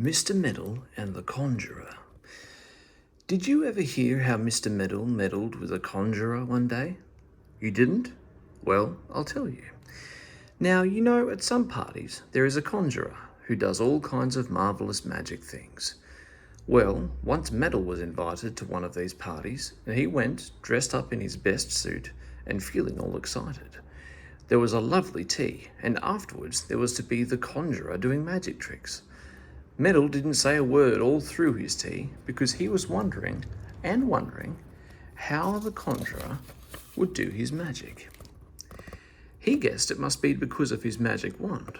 Mr. Meddle and the Conjurer. Did you ever hear how Mr. Meddle meddled with a conjurer one day? You didn't? Well, I'll tell you. Now, you know, at some parties there is a conjurer who does all kinds of marvellous magic things. Well, once Meddle was invited to one of these parties, and he went, dressed up in his best suit and feeling all excited. There was a lovely tea, and afterwards there was to be the conjurer doing magic tricks. Meddle didn't say a word all through his tea because he was wondering how the conjurer would do his magic. He guessed it must be because of his magic wand.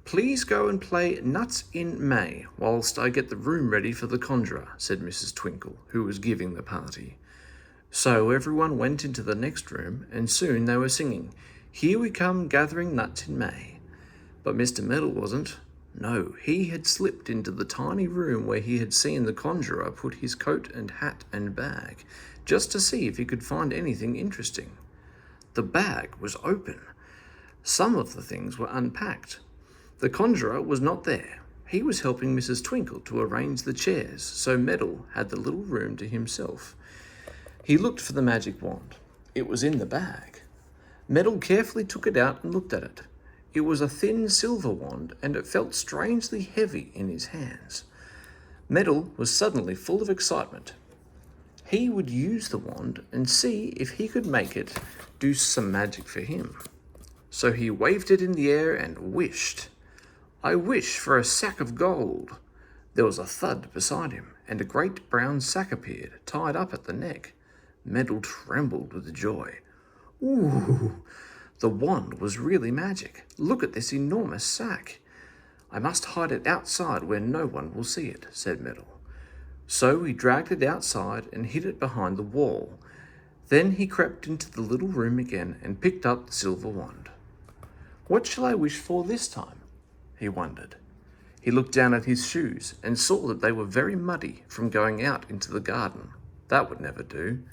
"Please go and play Nuts in May whilst I get the room ready for the conjurer," said Mrs. Twinkle, who was giving the party. So everyone went into the next room, and soon they were singing, "Here we come gathering nuts in May." But Mr. Meddle wasn't. No, he had slipped into the tiny room where he had seen the conjurer put his coat and hat and bag, just to see if he could find anything interesting. The bag was open. Some of the things were unpacked. The conjurer was not there. He was helping Mrs. Twinkle to arrange the chairs, so Meddle had the little room to himself. He looked for the magic wand. It was in the bag. Meddle carefully took it out and looked at it. It was a thin silver wand, and it felt strangely heavy in his hands. Meddle was suddenly full of excitement. He would use the wand and see if he could make it do some magic for him. So he waved it in the air and wished. "I wish for a sack of gold." There was a thud beside him, and a great brown sack appeared, tied up at the neck. Meddle trembled with joy. "Ooh! The wand was really magic. Look at this enormous sack." "I must hide it outside where no one will see it," said Meddle. So he dragged it outside and hid it behind the wall. Then he crept into the little room again and picked up the silver wand. "What shall I wish for this time?" he wondered. He looked down at his shoes and saw that they were very muddy from going out into the garden. That would never do.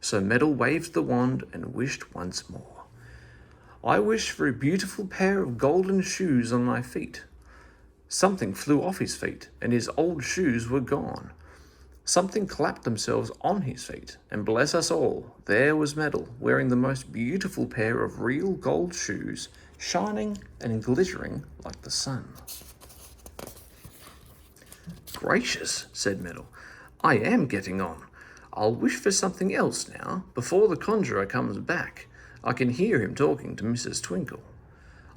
So Meddle waved the wand and wished once more. "I wish for a beautiful pair of golden shoes on my feet." Something flew off his feet, and his old shoes were gone. Something clapped themselves on his feet, and bless us all, there was Meddle, wearing the most beautiful pair of real gold shoes, shining and glittering like the sun. "Gracious," said Meddle, "I am getting on. I'll wish for something else now, before the conjurer comes back. I can hear him talking to Mrs. Twinkle.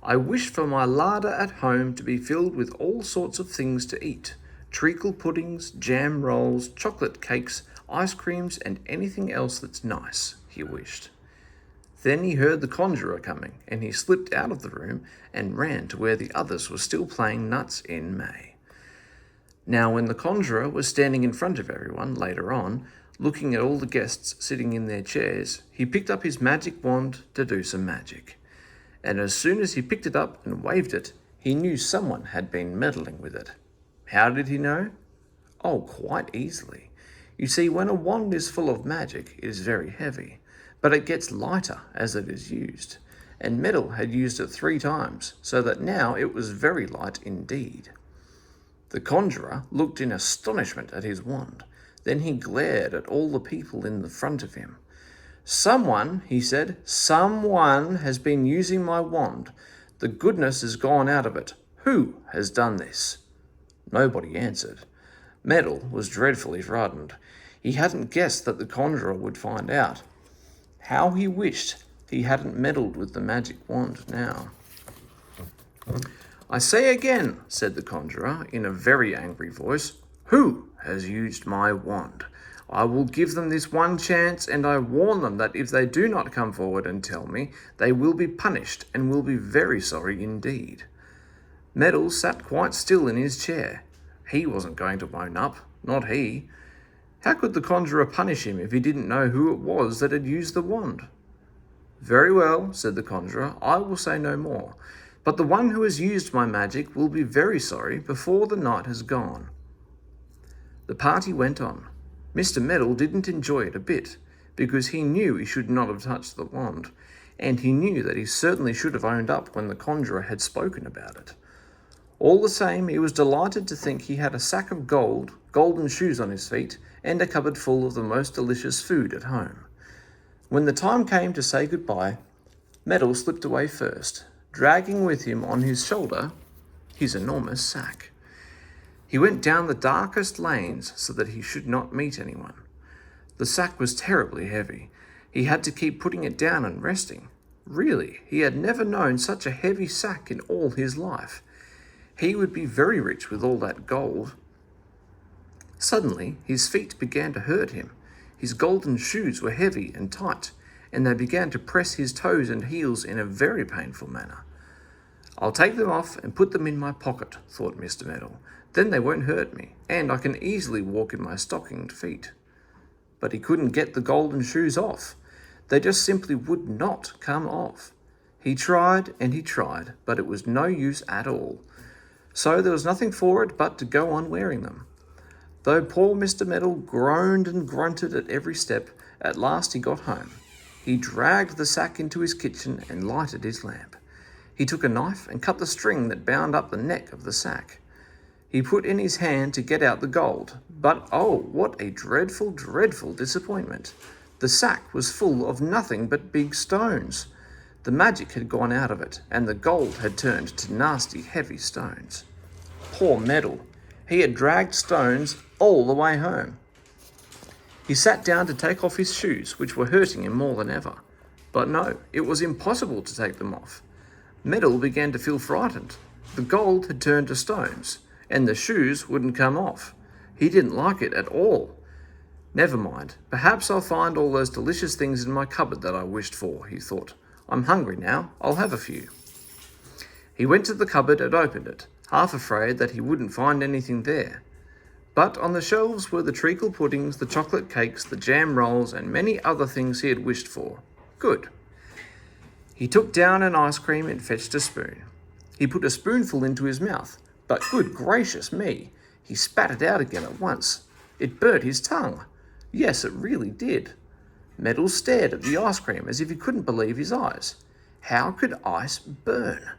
I wish for my larder at home to be filled with all sorts of things to eat. Treacle puddings, jam rolls, chocolate cakes, ice creams, and anything else that's nice," he wished. Then he heard the conjurer coming, and he slipped out of the room and ran to where the others were still playing Nuts in May. Now, when the conjurer was standing in front of everyone later on, looking at all the guests sitting in their chairs, he picked up his magic wand to do some magic. And as soon as he picked it up and waved it, he knew someone had been meddling with it. How did he know? Oh, quite easily. You see, when a wand is full of magic, it is very heavy, but it gets lighter as it is used. And Meddle had used it 3 times, so that now it was very light indeed. The conjurer looked in astonishment at his wand. Then he glared at all the people in the front of him. "Someone," he said, "someone has been using my wand. The goodness has gone out of it. Who has done this?" Nobody answered. Meddle was dreadfully frightened. He hadn't guessed that the conjurer would find out. How he wished he hadn't meddled with the magic wand now. "I say again," said the conjurer in a very angry voice, "who has used my wand? I will give them this one chance, and I warn them that if they do not come forward and tell me, they will be punished and will be very sorry indeed." Meddle sat quite still in his chair. He wasn't going to own up, not he. How could the conjurer punish him if he didn't know who it was that had used the wand? "Very well," said the conjurer, "I will say no more. But the one who has used my magic will be very sorry before the night has gone." The party went on. Mr. Meddle didn't enjoy it a bit, because he knew he should not have touched the wand, and he knew that he certainly should have owned up when the conjurer had spoken about it. All the same, he was delighted to think he had a sack of golden shoes on his feet, and a cupboard full of the most delicious food at home. When the time came to say goodbye, Meddle slipped away first, dragging with him on his shoulder his enormous sack. He went down the darkest lanes so that he should not meet anyone. The sack was terribly heavy. He had to keep putting it down and resting. Really, he had never known such a heavy sack in all his life. He would be very rich with all that gold. Suddenly, his feet began to hurt him. His golden shoes were heavy and tight, and they began to press his toes and heels in a very painful manner. "I'll take them off and put them in my pocket," thought Mr. Meddle. "Then they won't hurt me, and I can easily walk in my stockinged feet." But he couldn't get the golden shoes off. They just simply would not come off. He tried and he tried, but it was no use at all. So there was nothing for it but to go on wearing them. Though poor Mr. Meddle groaned and grunted at every step, at last he got home. He dragged the sack into his kitchen and lighted his lamp. He took a knife and cut the string that bound up the neck of the sack. He put in his hand to get out the gold, but oh, what a dreadful, dreadful disappointment. The sack was full of nothing but big stones. The magic had gone out of it, and the gold had turned to nasty, heavy stones. Poor Meddle! He had dragged stones all the way home. He sat down to take off his shoes, which were hurting him more than ever. But no, it was impossible to take them off. Meddle began to feel frightened. The gold had turned to stones, and the shoes wouldn't come off. He didn't like it at all. "Never mind, perhaps I'll find all those delicious things in my cupboard that I wished for," he thought. "I'm hungry now, I'll have a few." He went to the cupboard and opened it, half afraid that he wouldn't find anything there. But on the shelves were the treacle puddings, the chocolate cakes, the jam rolls, and many other things he had wished for. Good. He took down an ice cream and fetched a spoon. He put a spoonful into his mouth, but good gracious me, he spat it out again at once. It burnt his tongue. Yes, it really did. Meddle stared at the ice cream as if he couldn't believe his eyes. How could ice burn?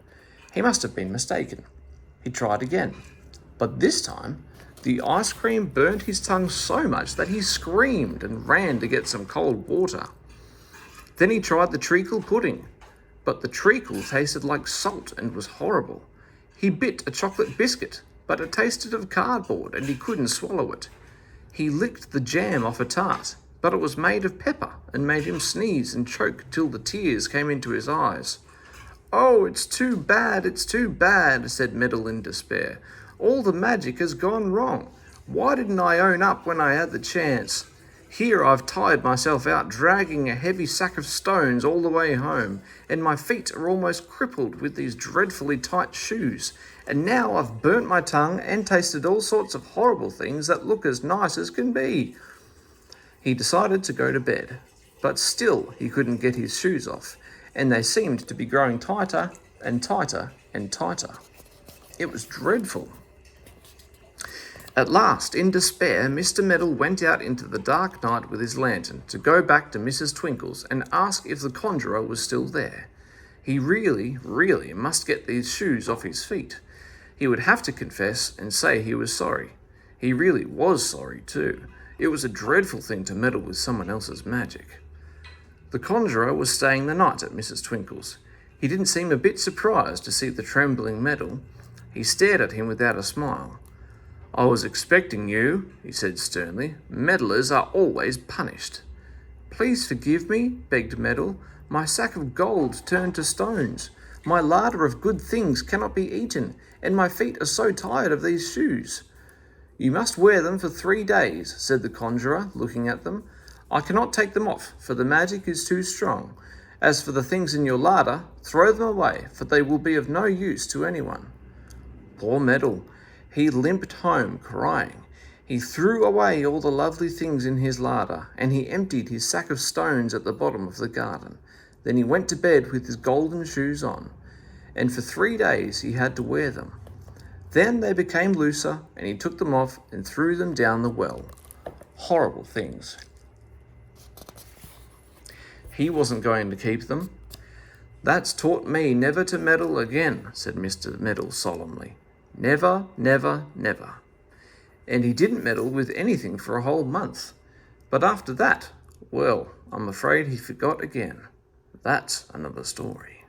He must have been mistaken. He tried again, but this time the ice cream burnt his tongue so much that he screamed and ran to get some cold water. Then he tried the treacle pudding, but the treacle tasted like salt and was horrible. He bit a chocolate biscuit, but it tasted of cardboard and he couldn't swallow it. He licked the jam off a tart, but it was made of pepper and made him sneeze and choke till the tears came into his eyes. "Oh, it's too bad, said Meddle in despair. "All the magic has gone wrong. Why didn't I own up when I had the chance? Here I've tired myself out dragging a heavy sack of stones all the way home, and my feet are almost crippled with these dreadfully tight shoes, and now I've burnt my tongue and tasted all sorts of horrible things that look as nice as can be." He decided to go to bed, but still he couldn't get his shoes off, and they seemed to be growing tighter and tighter and tighter. It was dreadful. At last, in despair, Mr. Meddle went out into the dark night with his lantern to go back to Mrs. Twinkle's and ask if the Conjurer was still there. He really, really must get these shoes off his feet. He would have to confess and say he was sorry. He really was sorry, too. It was a dreadful thing to meddle with someone else's magic. The Conjurer was staying the night at Mrs. Twinkle's. He didn't seem a bit surprised to see the trembling Meddle. He stared at him without a smile. "I was expecting you," he said sternly. "Meddlers are always punished." "Please forgive me," begged Meddle. "My sack of gold turned to stones. My larder of good things cannot be eaten, and my feet are so tired of these shoes." "You must wear them for 3 days," said the Conjurer, looking at them. "I cannot take them off, for the magic is too strong. As for the things in your larder, throw them away, for they will be of no use to anyone." Poor Meddle! He limped home crying. He threw away all the lovely things in his larder, and he emptied his sack of stones at the bottom of the garden. Then he went to bed with his golden shoes on, and for 3 days he had to wear them. Then they became looser, and he took them off and threw them down the well. Horrible things. He wasn't going to keep them. "That's taught me never to meddle again," said Mr. Meddle solemnly. Never, never, never. And he didn't meddle with anything for a whole month. But after that, well, I'm afraid he forgot again. That's another story.